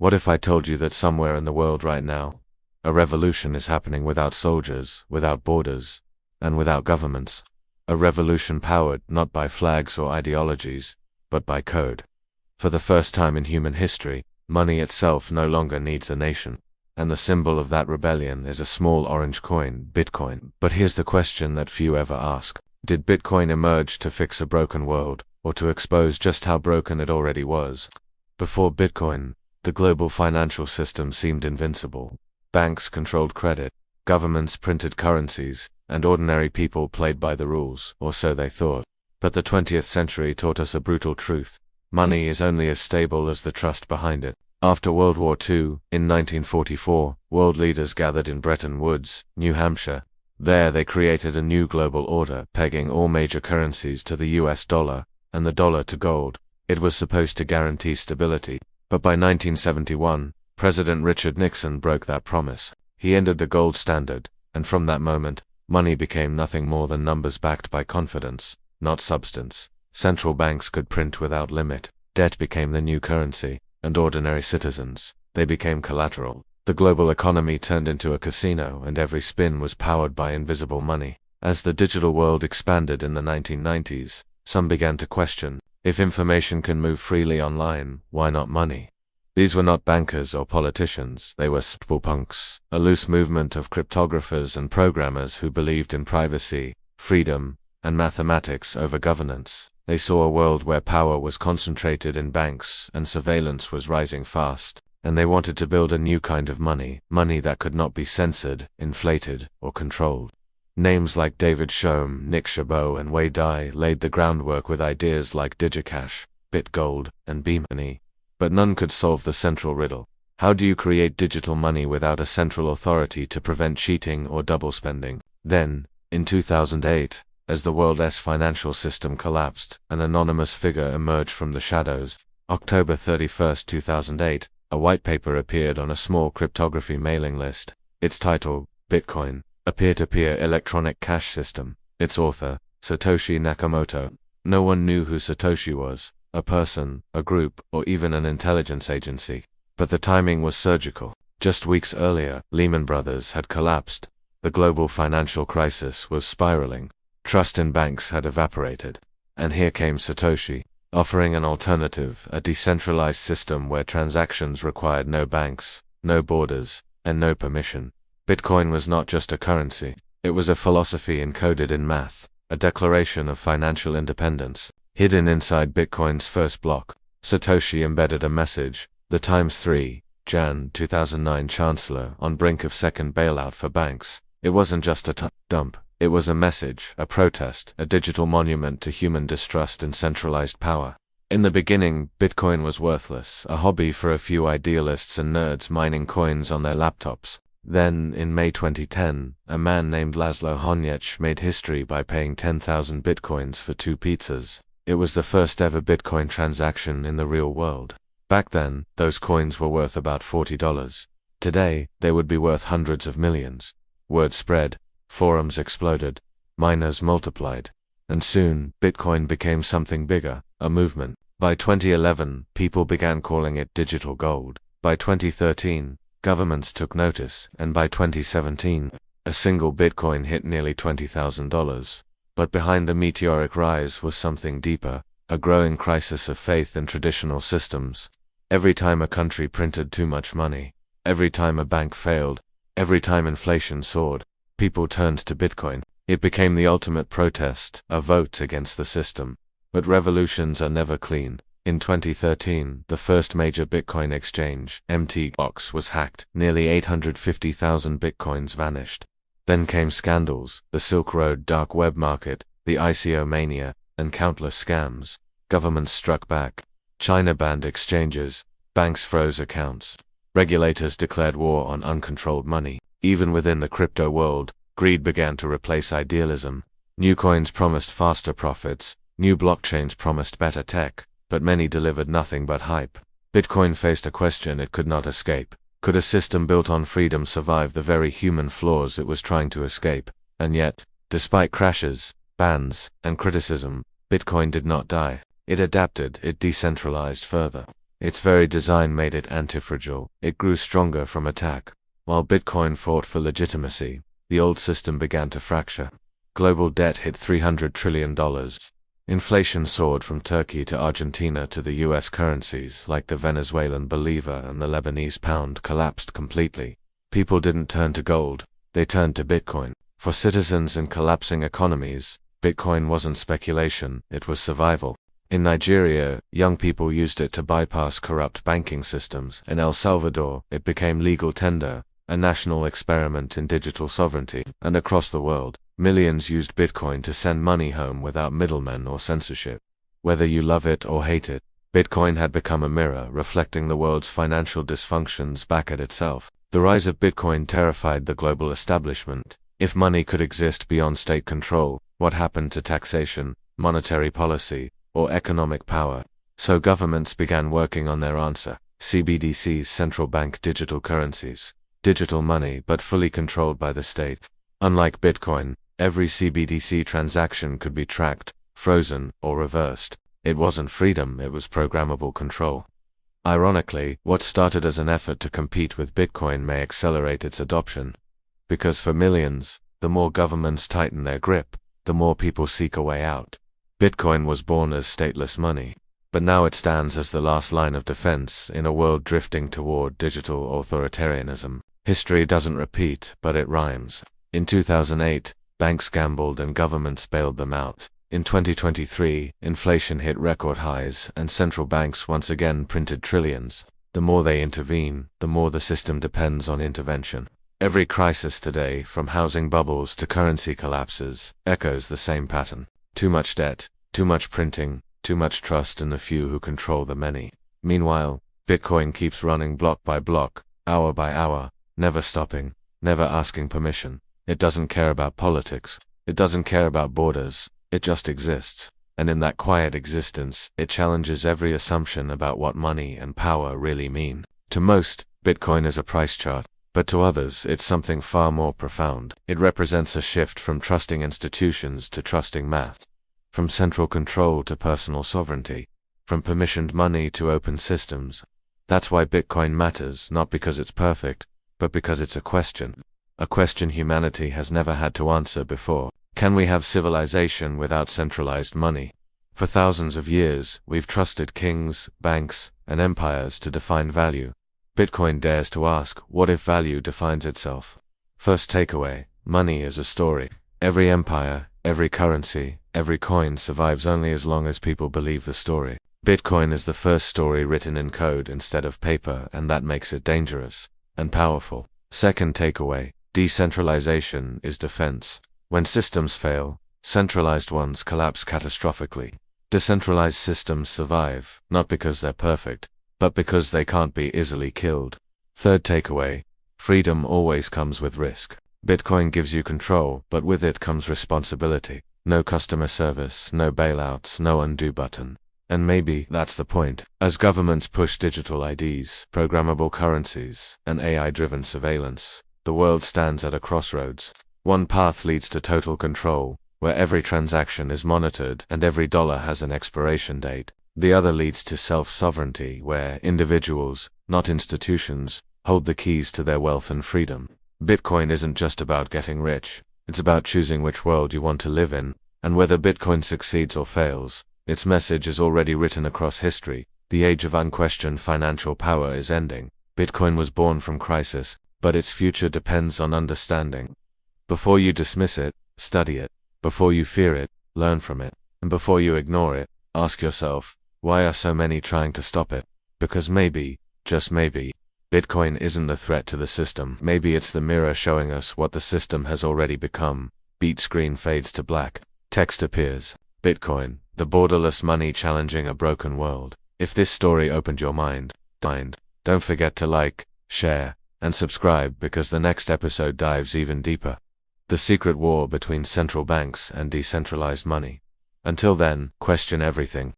What if I told you that somewhere in the world right now, a revolution is happening without soldiers, without borders, and without governments? A revolution powered not by flags or ideologies, but by code. For the first time in human history, money itself no longer needs a nation. And the symbol of that rebellion is a small orange coin, Bitcoin. But here's the question that few ever ask. Did Bitcoin emerge to fix a broken world, or to expose just how broken it already was? Before Bitcoin, the global financial system seemed invincible. Banks controlled credit, governments printed currencies, and ordinary people played by the rules, or so they thought. But the 20th century taught us a brutal truth. Money is only as stable as the trust behind it. After World War II, in 1944, world leaders gathered in Bretton Woods, New Hampshire. There they created a new global order, pegging all major currencies to the US dollar, and the dollar to gold. It was supposed to guarantee stability. But by 1971, President Richard Nixon broke that promise. He ended the gold standard, and from that moment, money became nothing more than numbers backed by confidence, not substance. Central banks could print without limit. Debt became the new currency, and ordinary citizens, they became collateral. The global economy turned into a casino, and every spin was powered by invisible money. As the digital world expanded in the 1990s, some began to question, if information can move freely online, why not money? These were not bankers or politicians, they were cypherpunks, a loose movement of cryptographers and programmers who believed in privacy, freedom, and mathematics over governance. They saw a world where power was concentrated in banks and surveillance was rising fast, and they wanted to build a new kind of money, money that could not be censored, inflated, or controlled. Names like David Shom, Nick Chabot, and Wei Dai laid the groundwork with ideas like DigiCash, BitGold, and B-Money. But none could solve the central riddle. How do you create digital money without a central authority to prevent cheating or double spending? Then, in 2008, as the world's financial system collapsed, an anonymous figure emerged from the shadows. October 31, 2008, a white paper appeared on a small cryptography mailing list. Its title, Bitcoin, a peer-to-peer electronic cash system. Its author, Satoshi Nakamoto. No one knew who Satoshi was, a person, a group, or even an intelligence agency. But the timing was surgical. Just weeks earlier, Lehman Brothers had collapsed. The global financial crisis was spiraling. Trust in banks had evaporated. And here came Satoshi, offering an alternative, a decentralized system where transactions required no banks, no borders, and no permission. Bitcoin was not just a currency, it was a philosophy encoded in math, a declaration of financial independence. Hidden inside Bitcoin's first block, Satoshi embedded a message, the Times 3, Jan 2009 Chancellor on brink of second bailout for banks. It wasn't just a dump. It was a message, a protest, a digital monument to human distrust in centralized power. In the beginning, Bitcoin was worthless, a hobby for a few idealists and nerds mining coins on their laptops. Then, in May 2010, a man named Laszlo Honyecz made history by paying 10,000 Bitcoins for 2 pizzas. It was the first ever Bitcoin transaction in the real world. Back then, those coins were worth about $40. Today, they would be worth hundreds of millions. Word spread. Forums exploded, miners multiplied, and soon, Bitcoin became something bigger, a movement. By 2011, people began calling it digital gold. By 2013, governments took notice, and by 2017, a single Bitcoin hit nearly $20,000. But behind the meteoric rise was something deeper, a growing crisis of faith in traditional systems. Every time a country printed too much money, every time a bank failed, every time inflation soared, people turned to Bitcoin. It became the ultimate protest, a vote against the system. But revolutions are never clean. In 2013, the first major Bitcoin exchange, Mt. Gox, was hacked. Nearly 850,000 Bitcoins vanished. Then came scandals, the Silk Road dark web market, the ICO mania, and countless scams. Governments struck back. China banned exchanges. Banks froze accounts. Regulators declared war on uncontrolled money. Even within the crypto world, greed began to replace idealism. New coins promised faster profits, new blockchains promised better tech, but many delivered nothing but hype. Bitcoin faced a question it could not escape. Could a system built on freedom survive the very human flaws it was trying to escape? And yet, despite crashes, bans, and criticism, Bitcoin did not die. It adapted, it decentralized further. Its very design made it anti-fragile. It grew stronger from attack. While Bitcoin fought for legitimacy, the old system began to fracture. Global debt hit $300 trillion. Inflation soared from Turkey to Argentina to the US. Currencies like the Venezuelan bolivar and the Lebanese pound collapsed completely. People didn't turn to gold, they turned to Bitcoin. For citizens in collapsing economies, Bitcoin wasn't speculation, it was survival. In Nigeria, young people used it to bypass corrupt banking systems. In El Salvador, it became legal tender, a national experiment in digital sovereignty. And across the world, millions used Bitcoin to send money home without middlemen or censorship. Whether you love it or hate it, Bitcoin had become a mirror reflecting the world's financial dysfunctions back at itself. The rise of Bitcoin terrified the global establishment. If money could exist beyond state control, what happened to taxation, monetary policy, or economic power? So governments began working on their answer. CBDCs, central bank digital currencies. Digital money but fully controlled by the state. Unlike Bitcoin, every CBDC transaction could be tracked, frozen, or reversed. It wasn't freedom, it was programmable control. Ironically, what started as an effort to compete with Bitcoin may accelerate its adoption. Because for millions, the more governments tighten their grip, the more people seek a way out. Bitcoin was born as stateless money, but now it stands as the last line of defense in a world drifting toward digital authoritarianism. History doesn't repeat, but it rhymes. In 2008, banks gambled and governments bailed them out. In 2023, inflation hit record highs and central banks once again printed trillions. The more they intervene, the more the system depends on intervention. Every crisis today, from housing bubbles to currency collapses, echoes the same pattern. Too much debt, too much printing, too much trust in the few who control the many. Meanwhile, Bitcoin keeps running block by block, hour by hour, never stopping, never asking permission. It doesn't care about politics. It doesn't care about borders. It just exists. And in that quiet existence, it challenges every assumption about what money and power really mean. To most, Bitcoin is a price chart, but to others, it's something far more profound. It represents a shift from trusting institutions to trusting math, from central control to personal sovereignty, from permissioned money to open systems. That's why Bitcoin matters, not because it's perfect, but because it's a question humanity has never had to answer before. Can we have civilization without centralized money? For thousands of years, we've trusted kings, banks, and empires to define value. Bitcoin dares to ask, what if value defines itself? First takeaway, money is a story. Every empire, every currency, every coin survives only as long as people believe the story. Bitcoin is the first story written in code instead of paper, and that makes it dangerous and powerful. Second takeaway, decentralization is defense. When systems fail, centralized ones collapse catastrophically. Decentralized systems survive, not because they're perfect, but because they can't be easily killed. Third takeaway, freedom always comes with risk. Bitcoin gives you control, but with it comes responsibility. No customer service, no bailouts, no undo button. And maybe that's the point. As governments push digital IDs, programmable currencies, and AI-driven surveillance, the world stands at a crossroads. One path leads to total control, where every transaction is monitored and every dollar has an expiration date. The other leads to self-sovereignty, where individuals, not institutions, hold the keys to their wealth and freedom. Bitcoin isn't just about getting rich. It's about choosing which world you want to live in, and whether Bitcoin succeeds or fails, its message is already written across history. The age of unquestioned financial power is ending. Bitcoin was born from crisis, but its future depends on understanding. Before you dismiss it, study it. Before you fear it, learn from it. And before you ignore it, ask yourself, why are so many trying to stop it? Because maybe, just maybe, Bitcoin isn't the threat to the system. Maybe it's the mirror showing us what the system has already become. Beat screen fades to black. Text appears. Bitcoin, the borderless money challenging a broken world. If this story opened your mind, don't forget to like, share, and subscribe, because the next episode dives even deeper. The secret war between central banks and decentralized money. Until then, question everything.